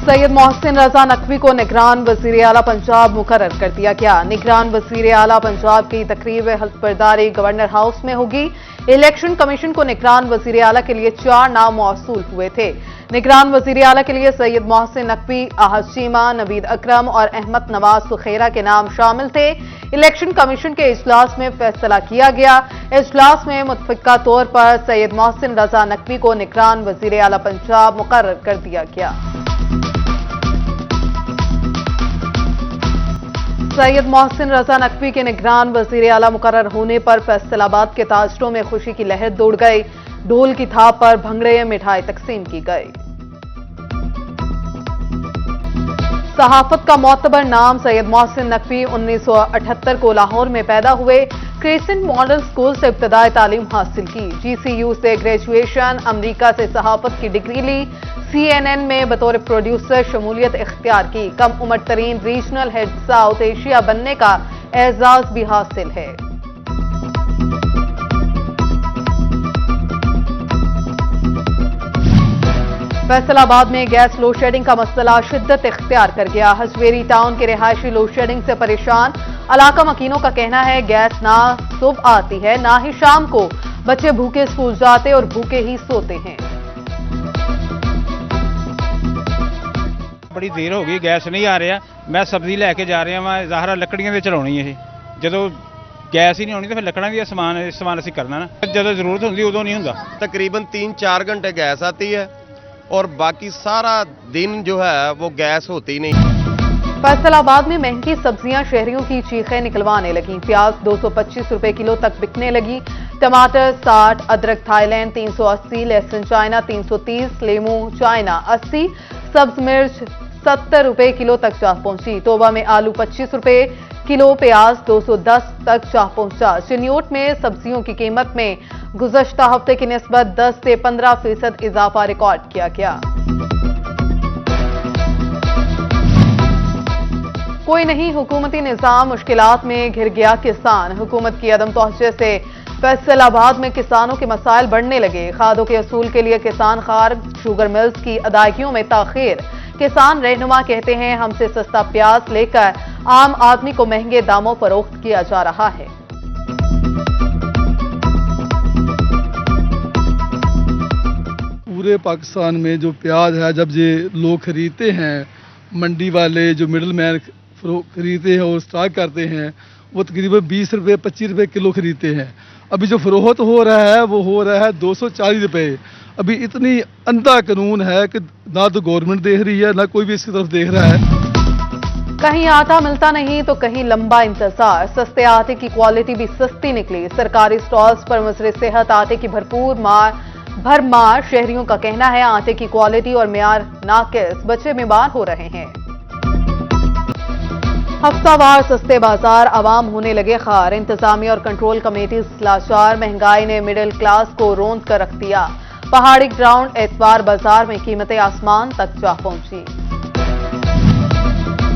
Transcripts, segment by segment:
सैयद मोहसिन रजा नकवी को निगरान वजीर आला पंजाब मुकर्रर कर दिया गया। निगरान वजीर आला पंजाब की तकरीब हल्फबरदारी गवर्नर हाउस में होगी। इलेक्शन कमीशन को निगरान वजीर आला के लिए 4 नाम मौसूल हुए थे। निगरान वजीर आला के लिए सैयद मोहसिन नकवी, आहद चीमा, नवीद अकरम और अहमद नवाज सुखेरा के नाम शामिल थे। इलेक्शन कमीशन के इजलास में फैसला किया गया। इजलास में मुतफिका तौर पर सैयद मोहसिन रजा नकवी को निगरान वजीर आला पंजाब मुकर्रर कर दिया गया। सैयद मोहसिन रजा नकवी के निगरान वजीर आला मुकर्रर होने पर फैसलाबाद के ताजरों में खुशी की लहर दौड़ गई। ढोल की थाप पर भंगड़े, मिठाई तकसीम की गई। सहाफत का मोतबर नाम सैयद मोहसिन नकवी 1978 को लाहौर में पैदा हुए। क्रेसेंट मॉडल स्कूल से इब्तदाई तालीम हासिल की। GCU से ग्रेजुएशन, अमरीका से सहाफत की डिग्री ली। CNN में बतौर प्रोड्यूसर शमूलियत इख्तियार की। कम उम्र तरीन रीजनल हेड साउथ एशिया बनने का एजाज भी हासिल है। फैसलाबाद में गैस लोड शेडिंग का मसला शिद्दत इख्तियार कर गया। हजवेरी टाउन के रिहायशी लोड शेडिंग से परेशान इलाका मकीनों का कहना है गैस ना सुबह आती है ना ही शाम को। बच्चे भूखे स्कूल जाते और भूखे ही सोते हैं। बड़ी देर हो गई, गैस नहीं आ रहा। मैं सब्जी लैके जा रहा मैं ज़ाहरा लकड़ियां दे चलाउणी है। जो गैस ही नहीं होनी तो फिर लकड़ां दी समान असीं करना ना, जो जरूरत होंदी उदों नहीं हुंदा। तकरीबन 3-4 घंटे गैस आती है और बाकी सारा दिन जो है वो गैस होती नहीं। फैसलाबाद में महंगी सब्जियां शहरियों की चीखें निकलवाने लगी। प्याज 225 रुपए किलो तक बिकने लगी। टमाटर 60, अदरक थाईलैंड 380, लहसुन चाइना 330, लेमू चाइना 80, सब्ज मिर्च 70 रुपए किलो तक जा पहुंची। तोबा में आलू 25 रुपए किलो, प्याज 210 तक जा पहुंचा। चिन्योट में सब्जियों की कीमत में गुज़श्ता हफ्ते की निस्बत 10 से 15% इजाफा रिकॉर्ड किया गया। कोई नहीं, हुकूमती निजाम मुश्किलात में घिर गया किसान। हुकूमत की अदम तोहजे से फैसलाबाद में किसानों के मसाइल बढ़ने लगे। खादों के असूल के लिए किसान खार, शुगर मिल्स की अदायगियों में ताखीर। किसान रहनुमा कहते हैं हमसे सस्ता प्याज लेकर आम आदमी को महंगे दामों फरोख्त किया जा रहा है। पूरे पाकिस्तान में जो प्याज है जब ये लोग खरीदते हैं, मंडी वाले जो मिडल मैन खरीदते हैं और स्टॉक करते हैं, वो तकरीबन 20 रुपये 25 रुपये किलो खरीदते हैं। अभी जो फरोख्त हो रहा है वो हो रहा है 240 रुपये। अभी इतनी अंधा कानून है कि ना तो गवर्नमेंट देख रही है ना कोई भी इसकी तरफ देख रहा है। कहीं आटा मिलता नहीं तो कहीं लंबा इंतजार। सस्ते आटे की क्वालिटी भी सस्ती निकली। सरकारी स्टॉल्स पर मुसरे सेहत आटे की भरमार। शहरियों का कहना है आटे की क्वालिटी और मेयार नाकिस, बच्चे बीमार हो रहे हैं। हफ्तावार सस्ते बाजार आवाम होने लगे खार। इंतजामिया और कंट्रोल कमेटी लाचार। महंगाई ने मिडिल क्लास को रोंद कर रख दिया। पहाड़ी ग्राउंड एतवार बाजार में कीमतें आसमान तक जा पहुंची।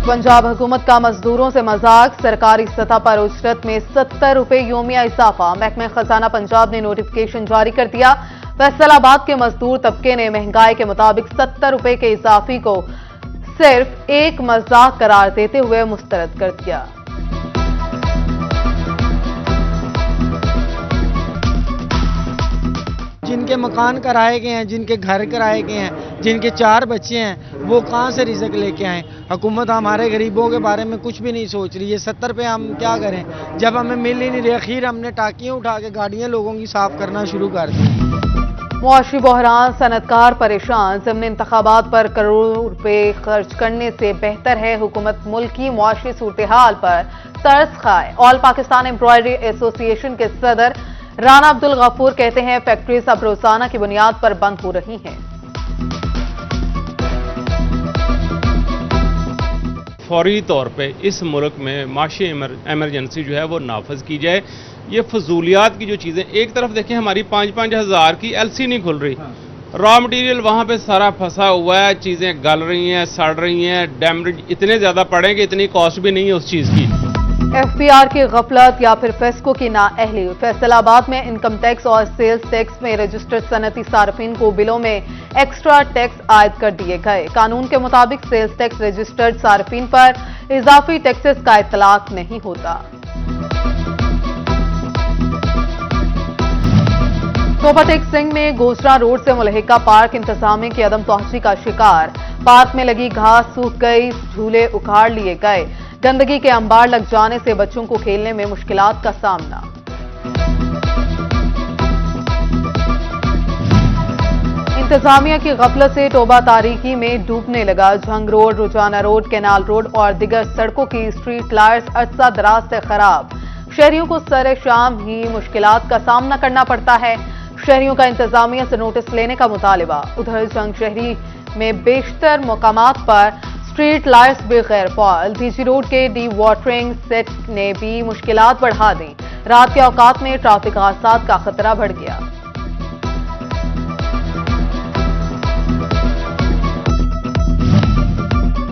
पंजाब हुकूमत का मजदूरों से मजाक। सरकारी सतह पर उजरत में 70 रुपए योमिया इजाफा। महकमा खजाना पंजाब ने नोटिफिकेशन जारी कर दिया। फैसलाबाद के मजदूर तबके ने महंगाई के मुताबिक 70 रुपए के इजाफी को सिर्फ एक मजाक करार देते हुए मुस्तरद कर दिया। जिनके मकान कराए गए हैं, जिनके घर कराए गए हैं, जिनके 4 बच्चे हैं, वो कहाँ से रिज़्क लेके आए? हुकूमत हमारे गरीबों के बारे में कुछ भी नहीं सोच रही है। 70 रुपये हम क्या करें जब हमें मिल ही नहीं रही। आखिर हमने टाकियाँ उठा के गाड़ियाँ लोगों की साफ करना शुरू कर दी। मुआशी बहरान, सनतकार परेशान। ज़िमनी इंतखाबात पर करोड़ों रुपए खर्च करने से बेहतर है हुकूमत मुल्क की मुआशी सूरत हाल पर तरस खाए। ऑल पाकिस्तान एम्ब्रॉयडरी एसोसिएशन के सदर राना अब्दुल गफूर कहते हैं फैक्ट्रीज अब रोजाना की बुनियाद पर बंद हो रही हैं। फौरी तौर पे इस मुल्क में माशी एमरजेंसी जो है वो नाफज की जाए। ये फजूलियात की जो चीज़ें, एक तरफ देखें हमारी 5-5 हज़ार की LC नहीं खुल रही। रॉ मटेरियल वहाँ पे सारा फंसा हुआ है, चीज़ें गल रही हैं, सड़ रही हैं, डैमेज इतने ज़्यादा पड़ेंगे, इतनी कॉस्ट भी नहीं है उस चीज़ की। एफबीआर की गफलत या फिर फेस्को की नाअहली। फैसलाबाद में इनकम टैक्स और सेल्स टैक्स में रजिस्टर्ड सनती सार्फिन को बिलों में एक्स्ट्रा टैक्स आयद कर दिए गए। कानून के मुताबिक सेल्स टैक्स रजिस्टर्ड सार्फिन पर इजाफी टैक्सेस का इतलाक नहीं होता। टोपाटेक सिंह में गोजरा रोड से मुलहिका पार्क इंतजामिया की अदम पहुंची का शिकार। पार्क में लगी घास सूख गई, झूले उखाड़ लिए गए। गंदगी के अंबार लग जाने से बच्चों को खेलने में मुश्किलात का सामना। इंतजामिया की गफलत से टोबा तारीकी में डूबने लगा। झंग रोड, रुजाना रोड, कैनाल रोड और दिगर सड़कों की स्ट्रीट लाइट्स अरसा दराज से खराब। शहरियों को सरे शाम ही मुश्किलात का सामना करना पड़ता है। शहरियों का इंतजामिया से नोटिस लेने का मुतालिबा। उधर जंग शहरी में बेशतर मकामात पर स्ट्रीट लाइट्स भी गैर फाल। डीजी रोड के डी वाटरिंग सेट ने भी मुश्किलात बढ़ा दी। रात के औकात में ट्रैफिक हादसात का खतरा बढ़ गया।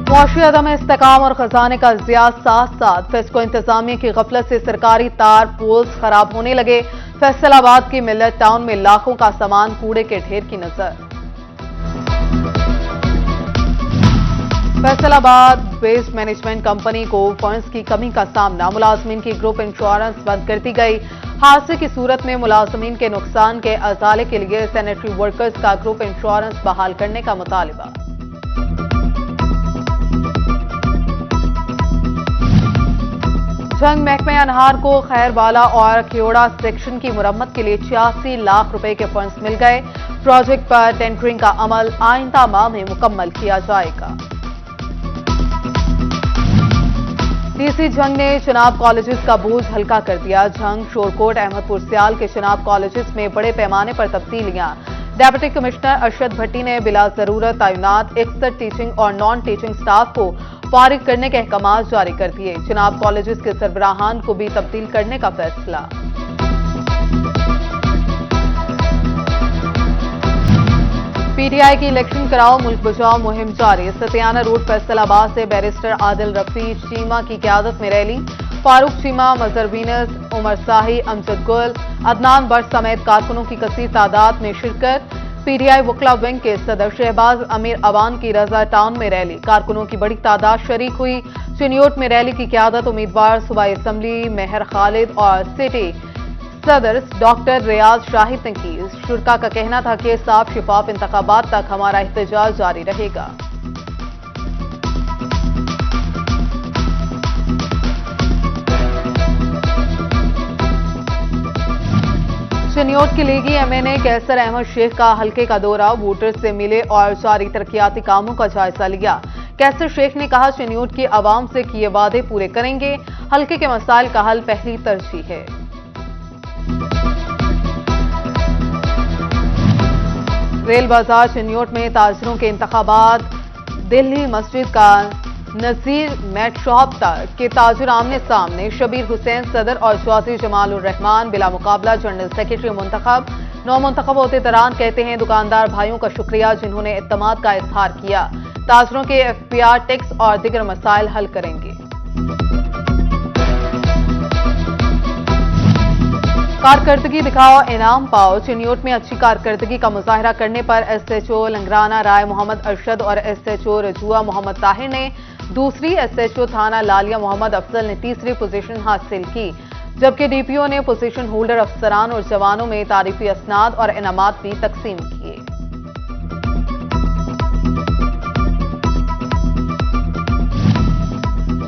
मुआशी अदम इस्तेकाम और खजाने का जिया साथ साथ फेस्को इंतजामिया की गफलत से सरकारी तार पोल्स खराब होने लगे। फैसलाबाद की मिल्लत टाउन में लाखों का सामान कूड़े के ढेर की नजर। फैसलाबाद वेस्ट मैनेजमेंट कंपनी को फंड्स की कमी का सामना। मुलाजमीन की ग्रुप इंश्योरेंस बंद कर दी गई। हादसे की सूरत में मुलाजमीन के नुकसान के अजाले के लिए सैनिटरी वर्कर्स का ग्रुप इंश्योरेंस बहाल करने का मुतालिबा। जंग महकमे अनहार को खैरवाला और खियोड़ा सेक्शन की मुरम्मत के लिए 86 लाख रुपए के फंड्स मिल गए। प्रोजेक्ट पर टेंडरिंग का अमल आइंदा माह में मुकम्मल किया जाएगा। डीसी जंग ने चनाब कॉलेजेस का बोझ हल्का कर दिया। जंग, शोरकोट, अहमदपुर सियाल के चनाब कॉलेजेस में बड़े पैमाने पर तब्दीलियां। डेप्यूटी कमिश्नर अरशद भट्टी ने बिला जरूरत तैनात 61 टीचिंग और नॉन टीचिंग स्टाफ को फारिग करने के अहकाम जारी कर दिए। चनाब कॉलेजेस के सरबराहान को भी तब्दील करने का फैसला। पीटीआई की इलेक्शन कराओ मुल्क बचाओ मुहिम जारी। सतियाना रोड फैसलाबाद से बैरिस्टर आदिल रफी चीमा की क़यादत में रैली। फारूक चीमा, मजहर वीनस, उमर शाही, अमजद गुल, अदनान बट समेत कारकुनों की कसीर तादाद में शिरकत। पीटीआई वकला विंग के सदर शहबाज अमीर अवान की रजा टाउन में रैली। कारकुनों की बड़ी तादाद शरीक हुई। चिन्योट में रैली की क़यादत उम्मीदवार सूबाई असम्बली मेहर खालिद और सिटी सदर डॉक्टर रियाज शाहिद ने की। शुरा का कहना था कि साफ शिफाफ इंतखाबात तक हमारा एहतजाज जारी रहेगा। चिन्योट की लीगी एमएनए कैसर अहमद शेख का हल्के का दौरा। वोटर्स से मिले और जारी तरक्याती कामों का जायजा लिया। कैसर शेख ने कहा, चिन्योट की आवाम से किए वादे पूरे करेंगे। हल्के के मसाइल का हल पहली तरजीह है। रेल बाजार चिन्योट में ताजरों के इंतखाबात। दिल्ली मस्जिद का नजीर मैट शॉप तक के ताजर आमने सामने। शबीर हुसैन सदर और चौधरी जमालुर रहमान बिला मुकाबला जनरल सेक्रेटरी मुंतखब। नौ मुंतखब होते दौरान कहते हैं दुकानदार भाइयों का शुक्रिया जिन्होंने इत्तमाद का इजहार किया। ताजरों के एफपीआर टैक्स और दीगर मसाइल हल करेंगे। कारकर्दगी दिखाओ इनाम पाओ। चिन्योट में अच्छी कारकर्दगी का मुजाहरा करने पर एसएचओ लंगराना राय मोहम्मद अरशद और एसएचओ रजुआ मोहम्मद ताहिर ने दूसरी, एसएचओ थाना लालिया मोहम्मद अफजल ने तीसरी पोजीशन हासिल की, जबकि डीपीओ ने पोजीशन होल्डर अफसरान और जवानों में तारीफी असनाद और इनामात भी तकसीम किए।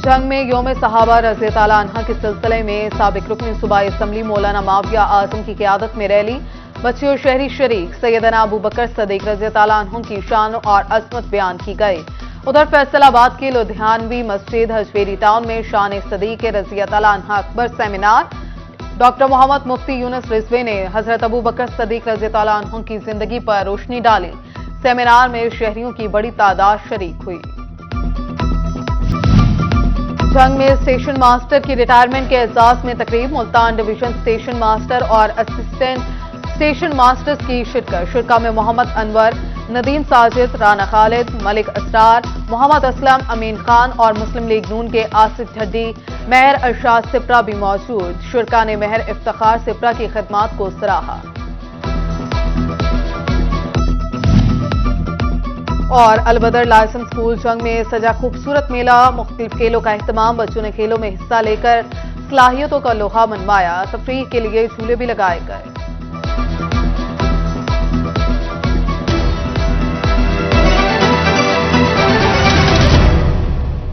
जंग में योम सहाबा रज़ी ताला अन्हा के सिलसिले में साबिक रुकन सूबाई असम्बली मौलाना माविया आजम की क़यादत में रैली। बच्चे और शहरी शरीक। सैयदना अबू बकर सदीक रज़ी ताला अन्हु की शान और अज़मत बयान की गई। उधर फैसलाबाद की लुधियानवी मस्जिद हजवेरी टाउन में शान सदीक रज़ी ताला अन्हा अकबर सेमिनार। डॉक्टर मोहम्मद मुफ्ती यूनुस रिजवी ने हजरत अबू बकर सदीक रज़ी ताला अन्हु की जिंदगी पर रोशनी डाली। सेमिनार में शहरियों की बड़ी तादाद शरीक हुई। जंग में स्टेशन मास्टर की रिटायरमेंट के एजाज में तकरीब। मुल्तान डिवीजन स्टेशन मास्टर और असिस्टेंट स्टेशन मास्टर्स की शिरकत। शिरका में मोहम्मद अनवर, नदीम साजिद, राना खालिद, मलिक असरार, मोहम्मद असलम, अमीन खान और मुस्लिम लीग नून के आसिफ ढड्डी, मेहर अरशाद सिप्रा भी मौजूद। शुरका ने मेहर इफ्तिखार सिप्रा की खिदमात को सराहा। और अलबदर लाइसेंस स्कूल जंग में सजा खूबसूरत मेला, मुख्तलिफ खेलों का एहतमाम। बच्चों ने खेलों में हिस्सा लेकर सलाहियतों का लोहा मनवाया। तफरीह के लिए झूले भी लगाए गए।